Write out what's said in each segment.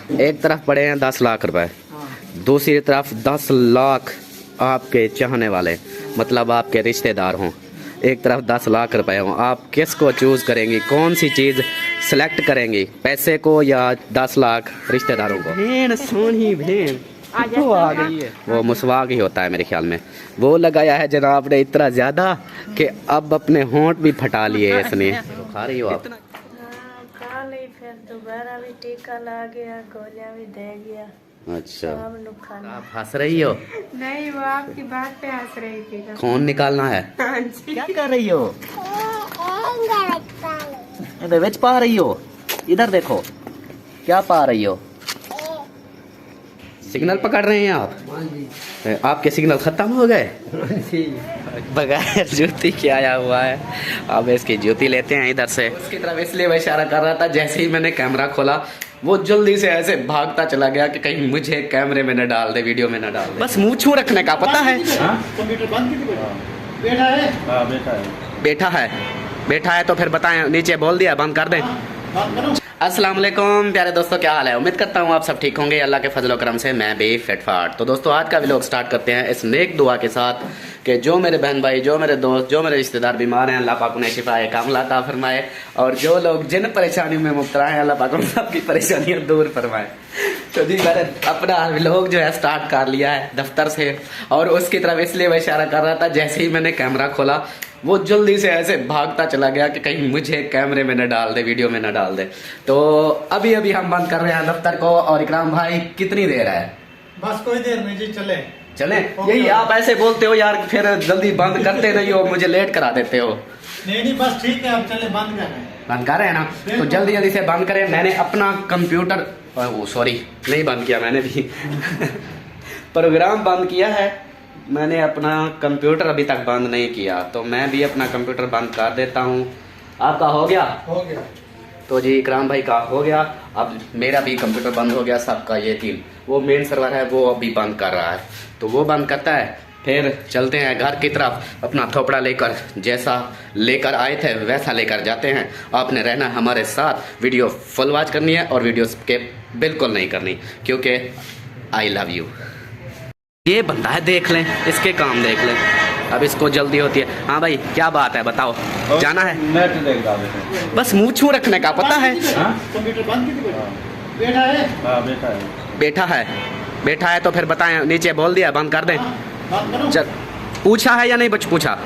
एक तरफ पड़े हैं 10 लाख रुपए, दूसरी तरफ 10 लाख आपके चाहने वाले, मतलब आपके रिश्तेदार हों। एक तरफ 10 लाख रुपए हों, आप किसको चूज़ करेंगी? कौन सी चीज़ सेलेक्ट करेंगी, पैसे को या 10 लाख रिश्तेदारों को? भेड़ सोनी भेड़ तो आ गई है। वो मुसवाक ही होता है मेरे ख्याल में। वो लगाया है जनाब ने इतना ज़्यादा कि अब अपने होंठ भी फटा लिए इसने। खा रही हो आप? खा ली, फिर दोबारा भी टीका ला गया, गोलियां भी दे गया। अच्छा, आप हंस रही हो? नहीं, वो आपकी बात पे हंस रही थी। खून निकालना है? हाँ जी। क्या कर रही हो? इधर विच पा रही हो? इधर देखो क्या पा रही हो? सिग्नल पकड़ रहे हैं आप? आपके सिग्नल खत्म हो गए? बगैर जूती के आया हुआ है। अब इसकी जूती लेते हैं इधर से। उसकी तरफ इसलिए मैं इशारा कर रहा था, जैसे ही मैंने कैमरा खोला वो जल्दी से ऐसे भागता चला गया कि कहीं मुझे कैमरे में न डाल दे, वीडियो में न डाल दे। बस मुंह छू रखने का पता है। कंप्यूटर बंद की बैठा है? हाँ बैठा है। बैठा है तो फिर बताएं, नीचे बोल दिया बंद कर दें। अस्सलाम वालेकुम प्यारे दोस्तों, क्या हाल है? उम्मीद करता हूँ आप सब ठीक होंगे अल्लाह के फजल करम से। मैं भी फिटफाट। तो दोस्तों आज का व्लॉग स्टार्ट करते हैं इस नेक दुआ के साथ कि जो मेरे बहन भाई, जो मेरे दोस्त, जो मेरे रिश्तेदार बीमार हैं, अल्लाह पाक उन्हें शिफाए कामिला अता फरमाए, और जो लोग जिन परेशानियों में मुब्तला हैं अल्लाह पाक उन सबकी परेशानियाँ दूर फरमाए। तो जी मैंने अपना व्लॉग जो है स्टार्ट कर लिया है दफ्तर से, और उसकी तरफ इसलिए मैं इशारा कर रहा था, जैसे ही मैंने कैमरा खोला वो जल्दी से ऐसे भागता चला गया कि कहीं मुझे कैमरे में न डाल दे, वीडियो में न डाल दे। तो अभी हम बंद कर रहे हैं दफ्तर को। और इकराम भाई कितनी देर है? बस कोई देर नहीं जी, चले। यही आप ऐसे बोलते हो यार, फिर जल्दी बंद करते नहीं हो, मुझे लेट करा देते हो। नहीं बस ठीक है, अब चले, बंद कर रहे हैं। बंद कर रहे हैं ना, तो जल्दी से बंद करें। मैंने अपना कंप्यूटर, सॉरी नहीं बंद किया मैंने भी प्रोग्राम बंद किया है मैंने, अपना कंप्यूटर अभी तक बंद नहीं किया, तो मैं भी अपना कंप्यूटर बंद कर देता हूँ। आपका हो गया? तो जी इकराम भाई का हो गया, अब मेरा भी कंप्यूटर बंद हो गया, सबका ये तीन। वो मेन सर्वर है वो अभी बंद कर रहा है, तो वो बंद करता है, फिर चलते हैं घर की तरफ। अपना थोपड़ा लेकर, जैसा लेकर आए थे वैसा लेकर जाते हैं। आपने रहना हमारे साथ, वीडियो फुल वॉच करनी है और वीडियो स्किप बिल्कुल नहीं करनी, क्योंकि आई लव यू। ये बंदा है, देख लें इसके काम, देख लें। अब इसको जल्दी होती है। हाँ भाई क्या बात है बताओ, जाना है? नेट देखता बस मुंह छू रखने का पता है। कंप्यूटर बंद की बैठा है? हाँ बैठा है तो फिर बताएं, नीचे बोल दिया बंद कर दें। चल, पूछा है या नहीं बच पूछा?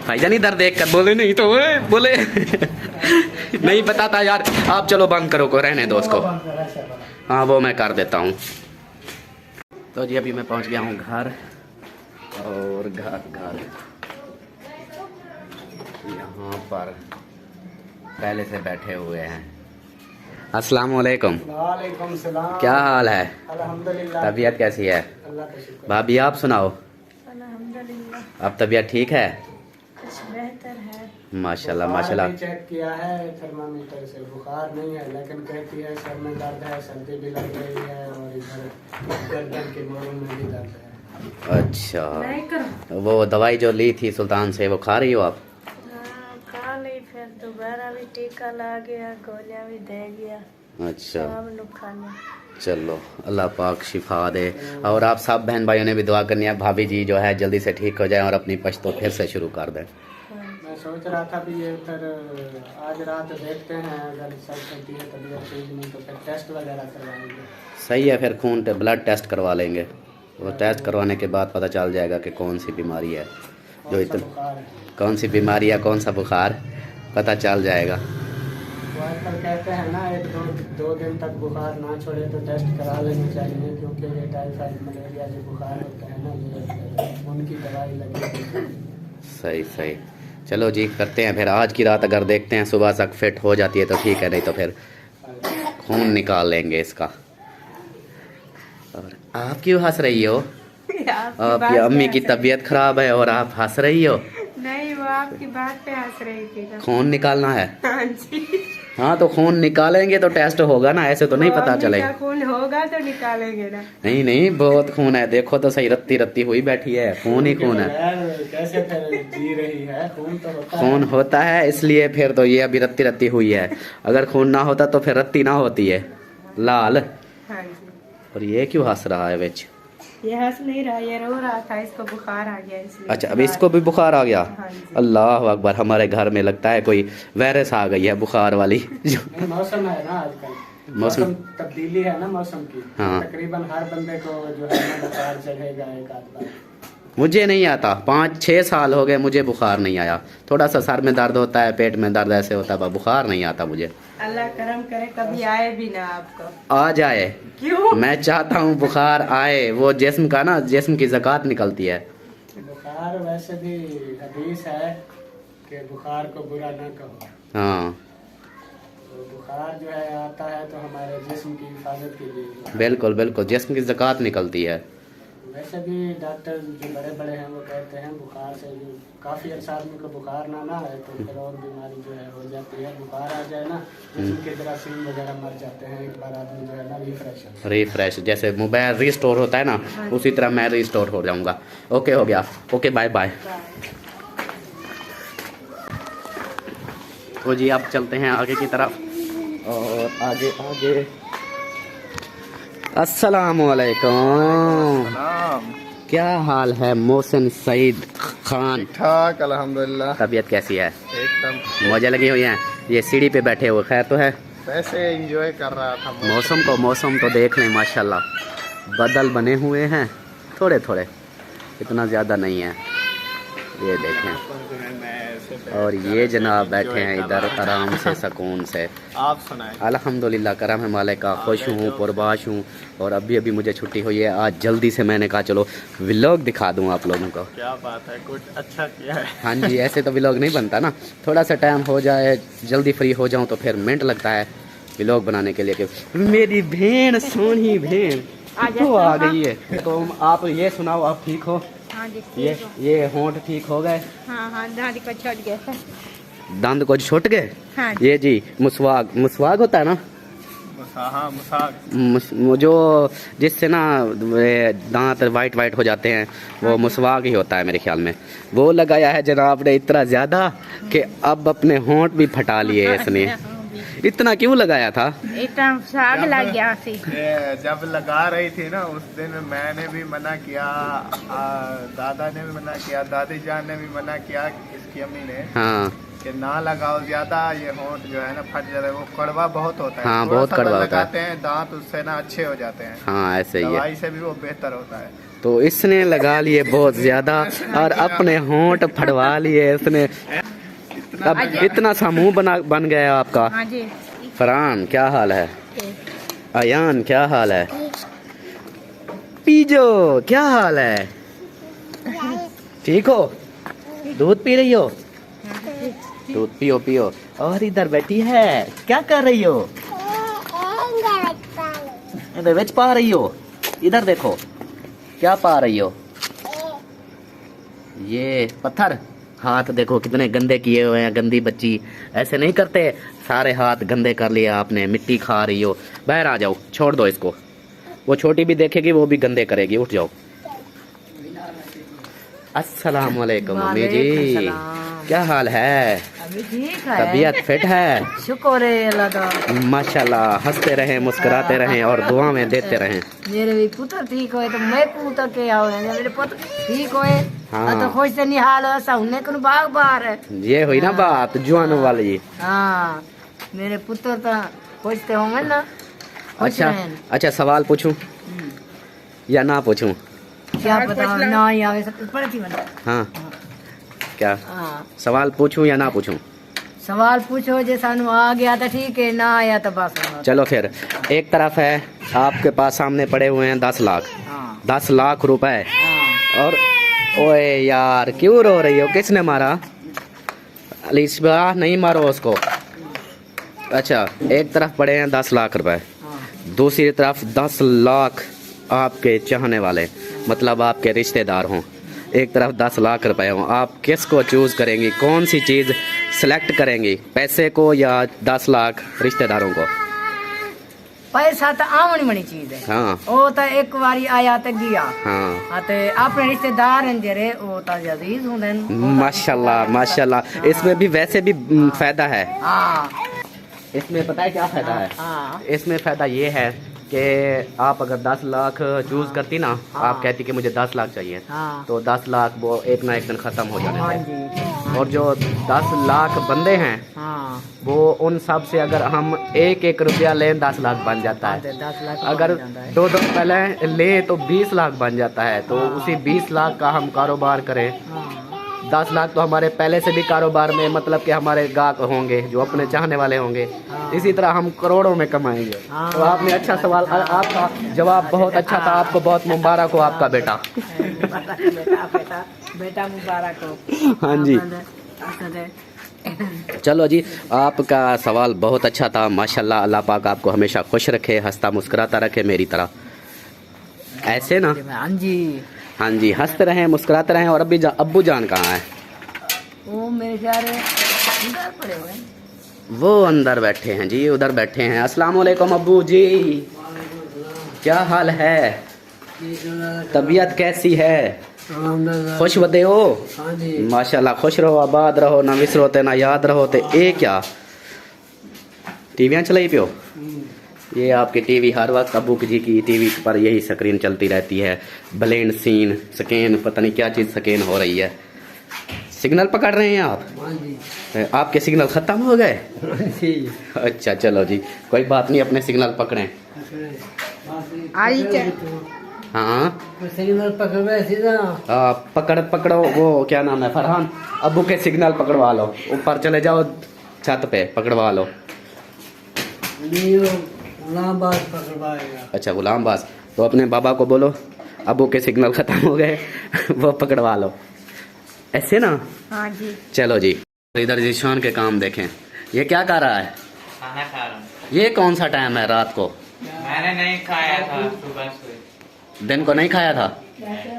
भाईजान इधर देख कर बोले, नहीं तो बोले नहीं बताता यार। आप चलो बंद करो, को रहने दो उसको। हाँ वो मैं कर देता हूँ। तो जी अभी मैं पहुँच गया हूँ घर, और घर यहाँ पर पहले से बैठे हुए हैं। अस्सलाम वालेकुम। वालेकुम सलाम। क्या हाल है? अल्हम्दुलिल्लाह। तबीयत कैसी है? अल्लाह का शुक्र। भाभी आप सुनाओ, अल्हम्दुलिल्लाह अब तबीयत ठीक है? कुछ बेहतर है। माशाल्लाह बुखार माशाल्लाह। भी चेक किया है थर्मामीटर से, बुखार नहीं है, लेकिन कहती है सर में दर्द है, सर्दी भी लग रही है, और इधर गर्दन के मोड़ों में भी दर्द है। अच्छा, नहीं करो। वो दवाई जो ली थी सुल्तान से वो खा रही हो आप? खा ली, फिर दोबारा भी टीका ला गया, गोलियां भी दे गया। अच्छा खाने। चलो अल्लाह पाक शिफा दे। और आप सब बहन भाइयों ने भी दुआ करनी है, भाभी जी जो है जल्दी से ठीक हो जाए और अपनी पश्तो फिर से शुरू कर दें। मैं सोच रहा था भी ये फिर आज रात देखते हैं, अगर सब होती है तबीयत ठीक नहीं तो फिर टेस्ट वगैरह करवाएंगे। सही है, फिर खून ब्लड टेस्ट करवा लेंगे। वो टेस्ट करवाने के बाद पता चल जाएगा कि कौन सी बीमारी है, जो इतना कौन सी बीमारी है, कौन सा बुखार, पता चल जाएगा। वो आजकल कहते हैं ना, एक दो दिन तक बुखार ना छोड़े तो टेस्ट करा लेना चाहिए, क्योंकि ये टाइफाइड मलेरिया जो बुखार होता है ना, ये उनकी दवाई लगेगी। सही। चलो जी करते हैं फिर। आज की रात अगर देखते हैं सुबह तक फिट हो जाती है तो ठीक है, नहीं तो फिर खून निकाल लेंगे इसका। और आप क्यों हंस रही हो? आपकी अम्मी की तबीयत खराब है और आप हंस रही हो? नहीं, वो आपकी बात पे हंस रही थी। खून निकालना है? हाँ जी। हाँ तो खून निकालेंगे तो टेस्ट होगा ना, ऐसे तो नहीं पता चलेगा। खून होगा तो निकालेंगे ना। नहीं बहुत खून है, देखो तो सही, रत्ती हुई बैठी है, खून ही खून है। कैसे फिर जी रही है? खून तो होता खून होता है, इसलिए फिर तो ये अभी रत्ती हुई है। अगर खून ना होता तो फिर रत्ती ना होती है। लाल। हाँ जी। और ये क्यों हंस रहा है विच? ये हंस नहीं रहा, ये रो रहा था, इसको बुखार आ गया इसलिए। अच्छा, अब इसको भी बुखार आ गया। हाँ जी। अल्लाह अकबर, हमारे घर में लगता है कोई वायरस आ गई है बुखार वाली। नहीं, मौसम है ना आजकल, मौसम तब्दीली है ना मौसम की। हाँ। तकरीबन हर बंदे को जो है ना बुखार चढ़ेगा एक आध बार। मुझे नहीं आता, 5-6 साल हो गए मुझे बुखार नहीं आया। थोड़ा सा सर में दर्द होता है, पेट में दर्द ऐसे होता है, बुखार नहीं आता मुझे। अल्लाह करम करे कभी आए भी ना आपको। आ जाए। क्यों? मैं चाहता हूँ बुखार आए, वो जिस्म का ना, जिस्म की ज़कात निकलती है। बुखार वैसे भी हदीस है कि बुखार को बुरा ना कहो। हाँ तो बुखार जो है आता है तो हमारे जिस्म की हिफाजत के लिए। बिल्कुल बिल्कुल, जिस्म की ज़कात निकलती है। वैसे भी डॉक्टर जो बड़े बड़े हैं वो कहते हैं बुखार से जो काफ़ी अच्छा आदमी को बुखार ना आए तो फिर और बीमारी जो है हो जाती है। बुखार आ जाए ना, जिसम के जरासीम वगैरह मर जाते हैं, एक बार आदमी जो है ना रिफ्रेश, जैसे मोबाइल रिस्टोर होता है ना, उसी तरह मैं रिस्टोर हो जाऊंगा। ओके, हो गया। Okay, bye bye. तो जी अब चलते हैं आगे की तरफ, और आगे आगे। अस्सलामुअलैकुम। क्या हाल है मोहसिन सईद खान? ठाक अल्हम्दुलिल्लाह। तबीयत कैसी है? एकदम मौजें लगी हुई हैं। ये सीढ़ी पे बैठे हुए, खैर तो है? वैसे एंजॉय कर रहा था मौसम तो देख लें, माशाल्लाह बादल बने हुए हैं थोड़े थोड़े, इतना ज़्यादा नहीं है। ये देखें, और ये जनाब बैठे हैं इधर आराम से सुकून से। आप सुनाएं। अल्हम्दुलिल्लाह, करम है मालिक का, खुश हूँ, पुरबाश हूँ। और अभी मुझे छुट्टी हुई है, आज जल्दी से मैंने कहा चलो व्लॉग दिखा दूँ आप लोगों को। क्या बात है, कुछ अच्छा किया है। हाँ जी, ऐसे तो व्लॉग नहीं बनता ना, थोड़ा सा टाइम हो जाए, जल्दी फ्री हो जाऊँ तो फिर मिनट लगता है व्लॉग बनाने के लिए। कि मेरी भेड़ सोनी भेड़ तो आ गई है। तो आप ये सुनाओ, आप ठीक हो? हाँ जी, ये होंठ ठीक हो गए? हाँ, दादी को छोड़ गया। दांत को छूट गए? हाँ। ये जी मुसवाक होता है ना, हाँ, मसाक। जो जिससे ना दांत वाइट हो जाते हैं, वो मुसवाक ही होता है मेरे ख्याल में। वो लगाया है जनाब ने इतना ज़्यादा कि अब अपने होंठ भी फटा लिए इसने। इतना क्यों लगाया था? इतना साग लग गया सी। जब लगा रही थी ना उस दिन मैंने भी मना किया, दादा ने भी मना किया, दादी जान ने भी मना किया, इसकी अम्मी ने, हाँ, कि ना लगाओ ज्यादा, ये होंठ जो है ना फट जाता है, वो कड़वा बहुत होता है। हाँ, थोड़ा बहुत सा कड़वा होता है। लगाते हैं दांत, उससे ना अच्छे हो जाते हैं। हाँ, ऐसे ही है। दवाई से भी वो बेहतर होता है। तो इसने लगा लिए बहुत ज्यादा और अपने होंठ फटवा लिए इसने। अब इतना सा मुंह बन गया आपका। हाँ जी। फरहान क्या हाल है? अयान क्या हाल है? पीजो क्या हाल है? ठीक हो? दूध पी रही हो? दूध पियो पियो। और इधर बैठी है, क्या कर रही हो? इधर बेच पा रही हो? इधर देखो, क्या पा रही हो? ये पत्थर। हाथ देखो कितने गंदे किए हुए हैं, गंदी बच्ची। ऐसे नहीं करते, सारे हाथ गंदे कर लिए आपने, मिट्टी खा रही हो। बाहर आ जाओ, छोड़ दो इसको, वो छोटी भी देखेगी वो भी गंदे करेगी। उठ जाओ। अस्सलाम वालेकुम मम्मी जी, क्या हाल है? अभी ठीक है, तबीयत फिट है? शुक्र है अल्लाह का। माशाल्लाह, हंसते रहें, मुस्कुराते रहें और दुआ में देते रहें। मेरे भी पुत्र ठीक होए तो मैं पुत्र के आओ, मेरे पुत्र ठीक होए हाँ। तो खुश से निहाल ऐसा होने को बाग बार है। ये हुई ना बात जुआनों वाली। हाँ, मेरे पुत्र तो खुश तो होंगे ना। अच्छा, सवाल पूछूं या ना पूछूं? क्या पता ना ही आवे, सब पढ़ती बना। हाँ, क्या हाँ, सवाल पूछूं या ना पूछूं? सवाल पूछो, जे सानू आ गया तो ठीक है, ना आया तो बस। चलो फिर, एक तरफ है आपके पास सामने पड़े हुए हैं 10 लाख। हाँ, 10 लाख रुपए। हाँ। और ओए यार क्यों रो रही हो? किसने मारा? अलीशा, नहीं मारो उसको। अच्छा, एक तरफ पड़े हैं 10 लाख रुपए, दूसरी तरफ 10 लाख आपके चाहने वाले, मतलब आपके रिश्तेदार हों। एक तरफ 10 लाख रुपए हों, आप किसको चूज करेंगी? कौन सी चीज सेलेक्ट करेंगी, पैसे को या 10 लाख रिश्तेदारों को? पैसा तो आमनी मनी चीज है। हाँ, वो तो एक बारी आया तो गया। हाँ, आते अपने रिश्तेदार हैं जेरे, वो तो अजीज होंगे। माशाल्लाह माशाल्लाह। इसमें भी वैसे भी फायदा है। हाँ, इसमें पता है क्या फ़ायदा है? हाँ इसमें फ़ायदा ये है कि आप अगर 10 लाख चूज़ करती ना, आप कहती कि मुझे 10 लाख चाहिए, हाँ तो 10 लाख वो एक ना एक दिन ख़त्म हो जाने हाँ थे। जी और जो 10 लाख बंदे हैं हाँ वो उन सब से अगर हम एक एक रुपया लें 10 लाख बन जाता है। 10 लाख अगर बन जाता है। 2 पहले ले तो 20 लाख बन जाता है। तो उसी 20 लाख का हम कारोबार करें, हाँ 10 लाख तो हमारे पहले से भी कारोबार में मतलब कि हमारे गाहक होंगे जो अपने चाहने वाले होंगे। इसी तरह हम करोड़ों में कमाएंगे। हाँ। तो आपने अच्छा सवाल, आपका जवाब बहुत अच्छा था। आपको बहुत मुबारक हो आपका बेटा। बेटा मुबारक हो। हाँ जी, चलो जी, आपका सवाल बहुत अच्छा था माशाल्लाह। अल्लाह पाक आपको हमेशा खुश रखे, हंसता मुस्कुराता रखे मेरी तरह, ऐसे ना। हाँ जी हाँ जी, हंसते रहें मुस्कुराते रहें। और अब्बू जान कहाँ है? वो मेरे ख्याल अंदर पड़े हुए हैं। वो अंदर बैठे हैं जी, उधर बैठे हैं। अस्सलाम वालेकुम अब्बू जी, क्या हाल है? तबीयत कैसी है? खुश बदे हो? माशाल्लाह, खुश रहो, आबाद रहो, ना विसरो ते ना याद रहो ते। ए क्या टीवियाँ चलाई पियो? ये आपकी टीवी हर वक्त अब्बू जी की टीवी पर यही स्क्रीन चलती रहती है। ब्लेंड सीन स्कैन, पता नहीं क्या चीज़ स्कैन हो रही है। सिग्नल पकड़ रहे हैं आप? आपके सिग्नल ख़त्म हो गए? अच्छा चलो जी, कोई बात नहीं, अपने सिग्नल पकड़ें। आई क्या? हाँ सिग्नल पकड़वे सीधा। पकड़ो, वो क्या नाम है, फरहान, अब्बू के सिग्नल पकड़वा लो। ऊपर चले जाओ, छत पे पकड़वा लो। गुलामबाज पकड़वाएगा। अच्छा गुलामबाज, तो अपने बाबा को बोलो अब्बू के सिग्नल ख़त्म हो गए, वो पकड़वा लो, ऐसे ना। हाँ जी चलो जी, इधर जीशान के काम देखें। ये क्या कर रहा है? खाना खा रहा हूँ। ये कौन सा टाइम है रात को? मैंने नहीं खाया था सुबह से। दिन को नहीं खाया था?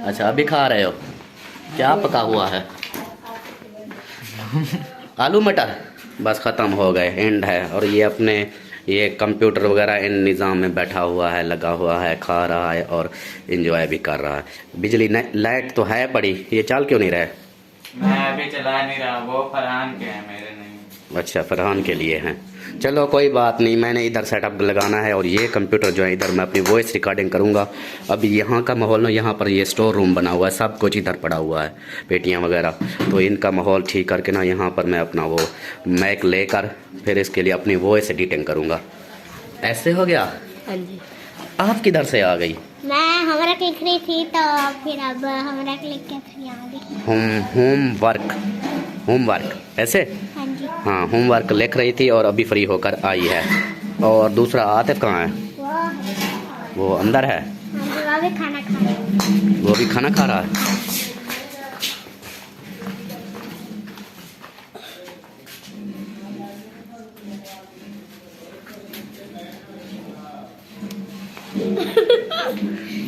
अच्छा अभी खा रहे हो। क्या पका हुआ है? आलू मटर, बस ख़त्म हो गए, एंड है। और ये अपने ये कंप्यूटर वगैरह इन निज़ाम में बैठा हुआ है, लगा हुआ है, खा रहा है और इंजॉय भी कर रहा है। बिजली लाइट तो है पड़ी, ये चाल क्यों नहीं रहे? मैं अभी चला नहीं रहा, वो फरहान के हैं, मेरे नहीं। अच्छा फरहान के लिए हैं। चलो कोई बात नहीं, मैंने इधर सेटअप लगाना है। और ये कंप्यूटर जो है इधर मैं अपनी वॉइस रिकॉर्डिंग करूँगा। अभी यहाँ का माहौल ना, यहाँ पर ये स्टोर रूम बना हुआ है, सब कुछ इधर पड़ा हुआ है, पेटियाँ वगैरह। तो इनका माहौल ठीक करके ना यहाँ पर मैं अपना वो मैक लेकर फिर इसके लिए अपनी वॉइस एडिटिंग करूँगा। ऐसे हो गया? हाँ जी। आप किधर से आ गई? मैं होमवर्क लिख रही थी तो फिर अब होमवर्क लिख के फिर आ गई। होमवर्क ऐसे? हाँ जी। हाँ, होमवर्क लिख रही थी और अभी फ्री होकर आई है। और दूसरा आतिफ कहाँ है? वो अंदर है। हाँ जी, वो भी खाना खा रही है। वो भी खाना खा रहा है।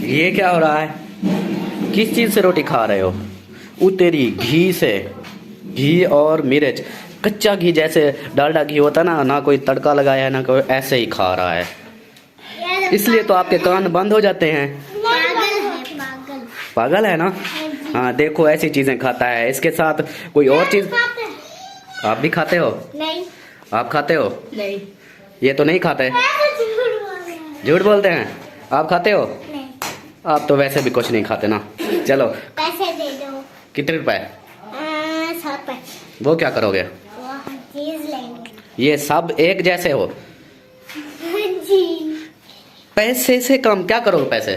ये क्या हो रहा है? किस चीज़ से रोटी खा रहे हो? तेरी घी से, घी और मिर्च, कच्चा घी, जैसे डालडा घी होता ना, ना कोई तड़का लगाया है ना कोई, ऐसे ही खा रहा है। इसलिए तो आपके कान बंद हो जाते हैं। पागल। पागल है ना? हाँ देखो, ऐसी चीजें खाता है। इसके साथ कोई और चीज आप भी खाते हो? नहीं। आप खाते हो? नहीं। ये तो नहीं खाते। झूठ बोलते हैं। आप खाते हो? नहीं। आप तो वैसे भी कुछ नहीं खाते ना। चलो पैसे दे दो। कितने रुपए? 100 रुपए। वो क्या करोगे? वो चीज लेंगे। ये सब एक जैसे हो? जी। पैसे से कम क्या करोगे पैसे?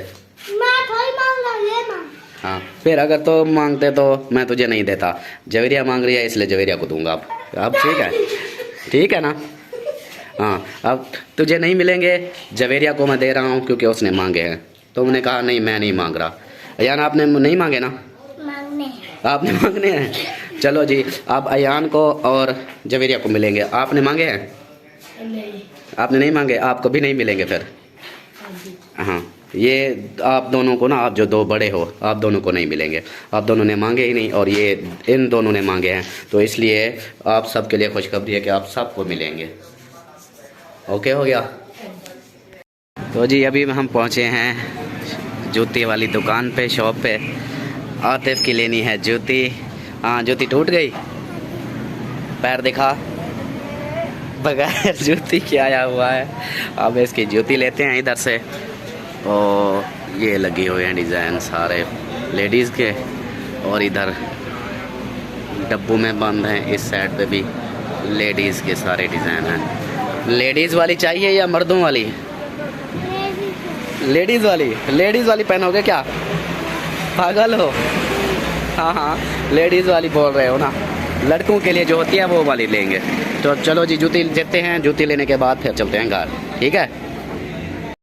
मैं थोड़ी मांग रहा हूँ, ये मांग। हाँ, फिर अगर तो मांगते तो मैं तुझे नहीं देता। जवेरिया मांग रही है इसलिए जवेरिया को दूंगा। अब ठीक है? ठीक है ना? हाँ, अब तुझे नहीं मिलेंगे, जवेरिया को मैं दे रहा हूँ क्योंकि उसने मांगे हैं। तो मैंने कहा नहीं, मैं नहीं मांग रहा। अयान आपने नहीं मांगे ना? मांगने। आपने मांगने हैं? चलो जी, आप अयान को और जवेरिया को मिलेंगे। आपने मांगे हैं? नहीं। आपने नहीं मांगे, आपको भी नहीं मिलेंगे फिर। हाँ, ये आप दोनों को ना, आप जो दो बड़े हो, आप दोनों को नहीं मिलेंगे। आप दोनों ने मांगे ही नहीं और ये इन दोनों ने मांगे हैं। तो इसलिए आप सबके लिए खुशखबरी है कि आप सबको मिलेंगे। ओके हो गया? तो जी अभी हम पहुँचे हैं जूती वाली दुकान पे, शॉप पे। आतिफ की लेनी है जूती। हाँ, जूती टूट गई, पैर दिखा। बगैर जूती के आया हुआ है। अब इसकी जूती लेते हैं इधर से। और ये लगे हुए हैं डिज़ाइन सारे लेडीज़ के, और इधर डब्बू में बंद हैं। इस साइड पे भी लेडीज़ के सारे डिज़ाइन हैं। लेडीज़ वाली चाहिए या मर्दों वाली? लेडीज़ वाली। लेडीज़ वाली पहनोगे क्या? पागल हो? हाँ हाँ, लेडीज़ वाली बोल रहे हो ना। लड़कों के लिए जो होती है वो वाली लेंगे। तो चलो जी, जूती लेते हैं। जूती लेने के बाद फिर चलते हैं घर, ठीक है।